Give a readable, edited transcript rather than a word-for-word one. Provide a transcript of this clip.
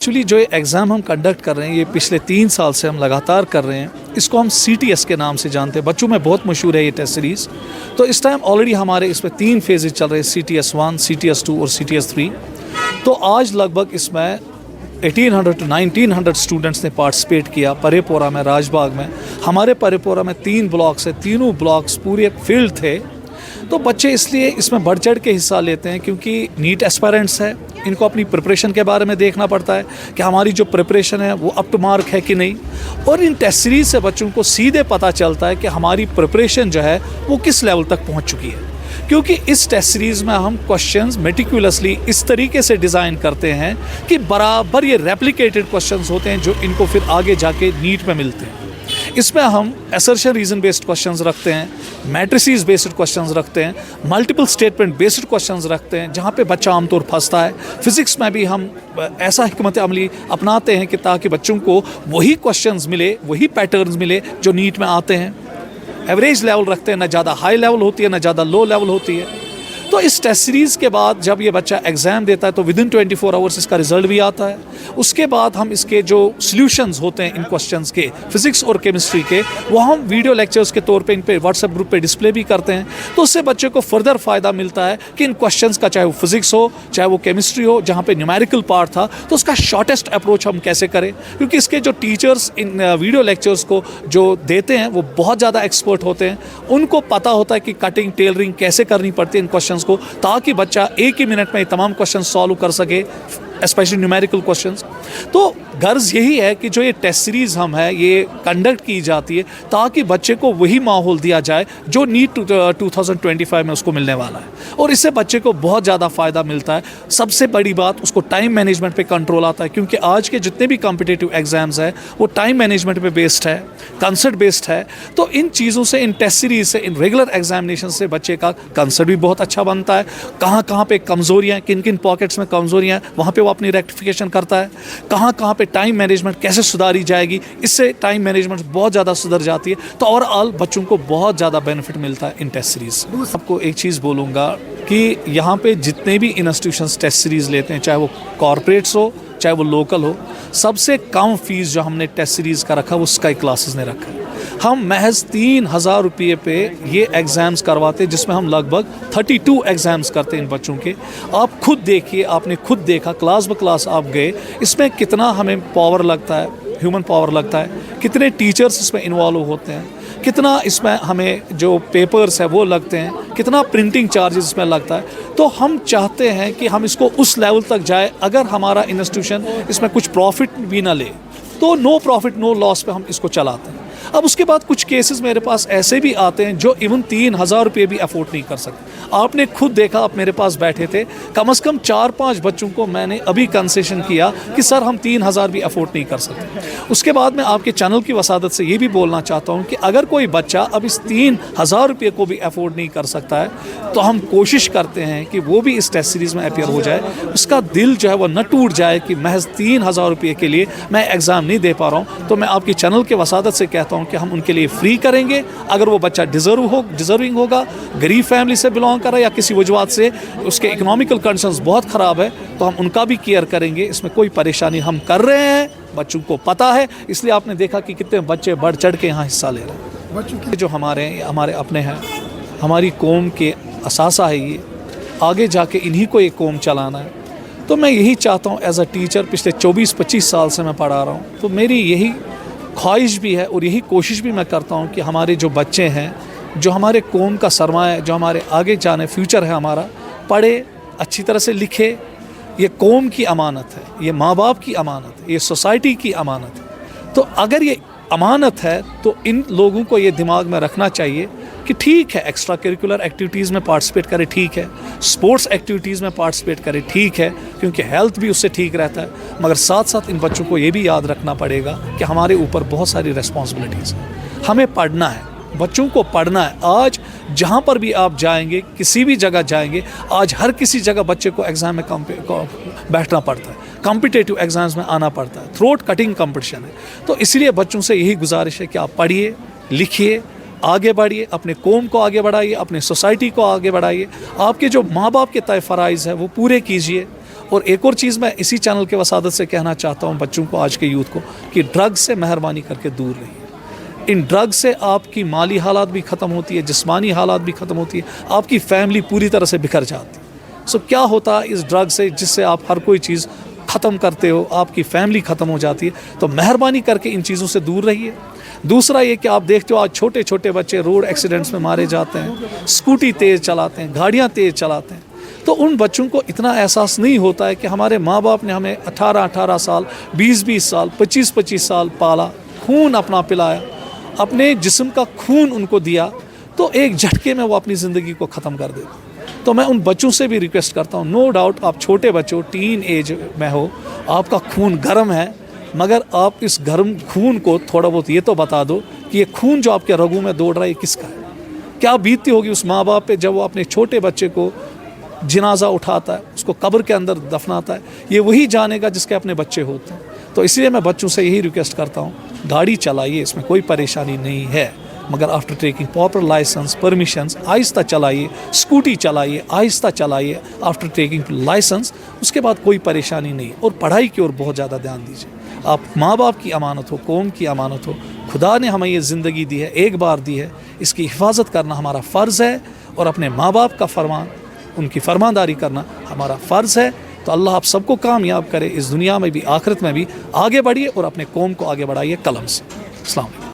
Actually जो exam हम conduct कर रहे हैं ये पिछले 3 साल से हम लगातार कर रहे हैं। इसको हम CTS के नाम से जानते हैं, बच्चों में बहुत मशहूर है ये टेस्ट सीरीज़। तो इस टाइम ऑलरेडी हमारे इसमें 3 फेजेज चल रहे हैं, CTS 1, CTS 2 और CTS 3। तो आज लगभग इसमें 1800 to 1900 स्टूडेंट्स ने पार्टिसिपेट किया परेपोरा में, राजबाग में। हमारे परेपोरा में 3 ब्लॉक्स है, तीनों ब्लॉक्स पूरे फील्ड थे। तो बच्चे इसलिए इसमें बढ़ चढ़ के हिस्सा लेते हैं क्योंकि नीट एस्पायरेंट्स है, इनको अपनी प्रिपरेशन के बारे में देखना पड़ता है कि हमारी जो प्रिपरेशन है वो अप टू मार्क है कि नहीं। और इन टेस्ट सीरीज से बच्चों को सीधे पता चलता है कि हमारी प्रिपरेशन जो है वो किस लेवल तक पहुंच चुकी है, क्योंकि इस टेस्ट सीरीज़ में हम क्वेश्चंस मेटिकुलसली इस तरीके से डिज़ाइन करते हैं कि बराबर ये रेप्लिकेटेड क्वेश्चंस होते हैं जो इनको फिर आगे जाके नीट में मिलते हैं। इसमें हम असर्शन रीजन बेस्ड क्वेश्चंस रखते हैं, मैट्रिसेस बेस्ड क्वेश्चंस रखते हैं, मल्टीपल स्टेटमेंट बेस्ड क्वेश्चंस रखते हैं जहां पे बच्चा आमतौर फंसता है। फिजिक्स में भी हम ऐसा हिकमत अमली अपनाते हैं कि ताकि बच्चों को वही क्वेश्चंस मिले, वही पैटर्न्स मिले जो नीट में आते हैं। एवरेज लेवल रखते हैं, ना ज़्यादा हाई लेवल होती है ना ज़्यादा लो लेवल होती है। तो इस टेस्ट सीरीज़ के बाद जब ये बच्चा एग्ज़ाम देता है तो विदिन 24 आवर्स इसका रिजल्ट भी आता है। उसके बाद हम इसके जो सॉल्यूशंस होते हैं इन क्वेश्चंस के, फिजिक्स और केमिस्ट्री के, वो हम वीडियो लेक्चर्स के तौर पे इन पे व्हाट्सएप ग्रुप पे डिस्प्ले भी करते हैं। तो उससे बच्चे को फर्दर फ़ायदा मिलता है कि इन क्वेश्चंस का, चाहे वो फिजिक्स हो चाहे वो केमिस्ट्री हो, जहाँ पे न्यूमेरिकल पार्ट था, तो उसका शॉर्टेस्ट अप्रोच हम कैसे करें। क्योंकि इसके जो टीचर्स इन वीडियो लेक्चर्स को जो देते हैं वो बहुत ज़्यादा एक्सपर्ट होते हैं, उनको पता होता है कि कटिंग टेलरिंग कैसे करनी पड़ती है इन क्वेश्चंस को, ताकि बच्चा एक ही मिनट में तमाम क्वेश्चन सॉल्व कर सके, स्पेशली न्यूमेरिकल क्वेश्चंस। तो गर्ज यही है कि जो ये टेस्ट सीरीज़ हम है ये कंडक्ट की जाती है ताकि बच्चे को वही माहौल दिया जाए जो नीट 2025 में उसको मिलने वाला है, और इससे बच्चे को बहुत ज़्यादा फ़ायदा मिलता है। सबसे बड़ी बात, उसको टाइम मैनेजमेंट पे कंट्रोल आता है, क्योंकि आज के जितने भी कॉम्पिटिटिव एग्जाम्स हैं वो टाइम मैनेजमेंट पे बेस्ड है, कंसेप्ट बेस्ड है। तो इन चीज़ों से, इन टेस्ट सीरीज से, इन रेगुलर एग्जामिनेशन से बच्चे का कंसेप्ट भी बहुत अच्छा बनता है। कहाँ कहाँ पे कमज़ोरियाँ हैं, किन किन पॉकेट्स में कमज़ोरियाँ हैं, वहाँ पे वो अपनी रेक्टिफिकेशन करता है। कहाँ कहाँ पे टाइम मैनेजमेंट कैसे सुधारी जाएगी, इससे टाइम मैनेजमेंट बहुत ज़्यादा सुधर जाती है। तो ओवरऑल बच्चों को बहुत ज़्यादा बेनिफिट मिलता है इन टेस्ट सीरीज़। आपको एक चीज़ बोलूँगा कि यहाँ पे जितने भी इंस्टीट्यूशंस टेस्ट सीरीज़ लेते हैं, चाहे वो कॉरपोरेट्स हो चाहे वो लोकल हो, सबसे कम फीस जो हमने टेस्ट सीरीज़ का रखा वो स्काई क्लासेस ने रखा है। हम महज 3000 रुपये पे ये एग्ज़ाम्स करवाते हैं, जिसमें हम लगभग 32 एग्ज़ाम्स करते हैं इन बच्चों के। आप खुद देखिए, आपने खुद देखा, क्लास ब क्लास आप गए, इसमें कितना हमें पावर लगता है, ह्यूमन पावर लगता है, कितने टीचर्स इसमें इन्वॉल्व होते हैं, कितना इसमें हमें जो पेपर्स है वो लगते हैं, कितना प्रिंटिंग चार्जेस इसमें लगता है। तो हम चाहते हैं कि हम इसको उस लेवल तक जाए, अगर हमारा इंस्टीट्यूशन इसमें कुछ प्रॉफिट भी ना ले तो नो प्रॉफिट नो लॉस पे हम इसको चलाते हैं। अब उसके बाद कुछ केसेस मेरे पास ऐसे भी आते हैं जो इवन 3000 रुपये भी अफोर्ड नहीं कर सकते। आपने खुद देखा, आप मेरे पास बैठे थे, कम से कम 4-5 बच्चों को मैंने अभी कंसेशन किया कि सर हम 3000 भी अफोर्ड नहीं कर सकते। उसके बाद मैं आपके चैनल की वसादत से ये भी बोलना चाहता हूँ कि अगर कोई बच्चा अब इस 3000 रुपये को भी अफोर्ड नहीं कर सकता है तो हम कोशिश करते हैं कि वो भी इस टेस्ट सीरीज़ में अपीयर हो जाए, उसका दिल जो है वो न टूट जाए कि महज 3000 रुपये के लिए मैं एग्ज़ाम नहीं दे पा रहा हूँ। तो मैं आपकी चैनल के वसादत से कहता हूँ कि हम उनके लिए फ्री करेंगे। अगर वो बच्चा डिज़र्विंग होगा, गरीब फैमिली से बिलोंग कर रहा है या किसी वजूहत से उसके इकोनॉमिकल कंडीशंस बहुत ख़राब है, तो हम उनका भी केयर करेंगे। इसमें कोई परेशानी हम कर रहे हैं, बच्चों को पता है, इसलिए आपने देखा कि कितने बच्चे बढ़ चढ़ के यहाँ हिस्सा ले रहे हैं। बच्चों के जो हमारे अपने हैं, हमारी कौम के असासा है, ये आगे जाके इन्हीं को ये कौम चलाना है। तो मैं यही चाहता हूँ एज अ टीचर, पिछले 24-25 साल से मैं पढ़ा रहा हूँ, तो मेरी यही ख्वाहिश भी है और यही कोशिश भी मैं करता हूँ कि हमारे जो बच्चे हैं, जो हमारे कौम का सरमाया है, जो हमारे आगे जाने फ्यूचर है हमारा, पढ़े, अच्छी तरह से लिखे। ये कौम की अमानत है, ये माँ बाप की अमानत है, ये सोसाइटी की अमानत है। तो अगर ये अमानत है तो इन लोगों को ये दिमाग में रखना चाहिए कि ठीक है, एक्स्ट्रा करिकुलर एक्टिविटीज़ में पार्टिसिपेट करें, ठीक है, स्पोर्ट्स एक्टिविटीज़ में पार्टिसिपेट करें, ठीक है, क्योंकि हेल्थ भी उससे ठीक रहता है। मगर साथ साथ इन बच्चों को ये भी याद रखना पड़ेगा कि हमारे ऊपर बहुत सारी रिस्पॉन्सिबिलिटीज़ हैं, हमें पढ़ना है, बच्चों को पढ़ना है। आज जहाँ पर भी आप जाएंगे, किसी भी जगह जाएंगे, आज हर किसी जगह बच्चे को एग्ज़ाम में बैठना पड़ता है, कॉम्पिटिटिव एग्ज़ाम्स में आना पड़ता है, थ्रोट कटिंग कंपटीशन है। तो इसलिए बच्चों से यही गुजारिश है कि आप पढ़िए, लिखिए, आगे बढ़िए, अपने कौम को आगे बढ़ाइए, अपने सोसाइटी को आगे बढ़ाइए। आपके जो माँ बाप के तय फ़राइज़ हैं वो पूरे कीजिए, और एक और चीज़ मैं इसी चैनल के वसादत से कहना चाहता हूँ बच्चों को, आज के यूथ को, कि ड्रग से मेहरबानी करके दूर रहिए। इन ड्रग से आपकी माली हालात भी ख़त्म होती है, जिस्मानी हालात भी ख़त्म होती है, आपकी फैमिली पूरी तरह से बिखर जाती है। सो क्या होता है इस ड्रग से, जिससे आप हर कोई चीज़ ख़त्म करते हो, आपकी फैमिली ख़त्म हो जाती है। तो मेहरबानी करके इन चीज़ों से दूर रहिए। दूसरा ये कि आप देखते हो आज छोटे छोटे बच्चे रोड एक्सीडेंट्स में मारे जाते हैं, स्कूटी तेज़ चलाते हैं, गाड़ियाँ तेज़ चलाते हैं। तो उन बच्चों को इतना एहसास नहीं होता है कि हमारे माँ बाप ने हमें 18-18 साल, 20-20 साल, 25-25 साल पाला, खून अपना पिलाया, अपने जिस्म का खून उनको दिया, तो एक झटके में वो अपनी ज़िंदगी को ख़त्म कर देते। तो मैं उन बच्चों से भी रिक्वेस्ट करता हूँ, नो डाउट आप छोटे बच्चों, टीन एज में हो, आपका खून गर्म है, मगर आप इस गर्म खून को थोड़ा बहुत ये तो बता दो कि ये खून जो आपके रगों में दौड़ रहा है ये किसका है। क्या बीतती होगी उस माँ बाप पे जब वो अपने छोटे बच्चे को जनाजा उठाता है, उसको कब्र के अंदर दफनाता है। ये वही जानेगा जिसके अपने बच्चे होते हैं। तो इसलिए मैं बच्चों से यही रिक्वेस्ट करता हूँ, गाड़ी चलाइए, इसमें कोई परेशानी नहीं है, मगर after taking proper license permissions आहिस्ता चलाइए। स्कूटी चलाइए, आहिस्ता चलाइए आफ्टर टेकिंग लाइसेंस, उसके बाद कोई परेशानी नहीं। और पढ़ाई की ओर बहुत ज़्यादा ध्यान दीजिए। आप माँ बाप की अमानत हो, कौम की अमानत हो, खुदा ने हमें ये ज़िंदगी दी है, एक बार दी है, इसकी हिफाजत करना हमारा फ़र्ज़ है। और अपने माँ बाप का फरमान, उनकी फरमानदारी करना हमारा फ़र्ज़ है। तो अल्लाह आप सबको कामयाब करे, इस दुनिया में भी आखिरत में भी। आगे बढ़िए और अपने कौम को आगे बढ़ाइए कलम से। अस्सलाम वालेकुम।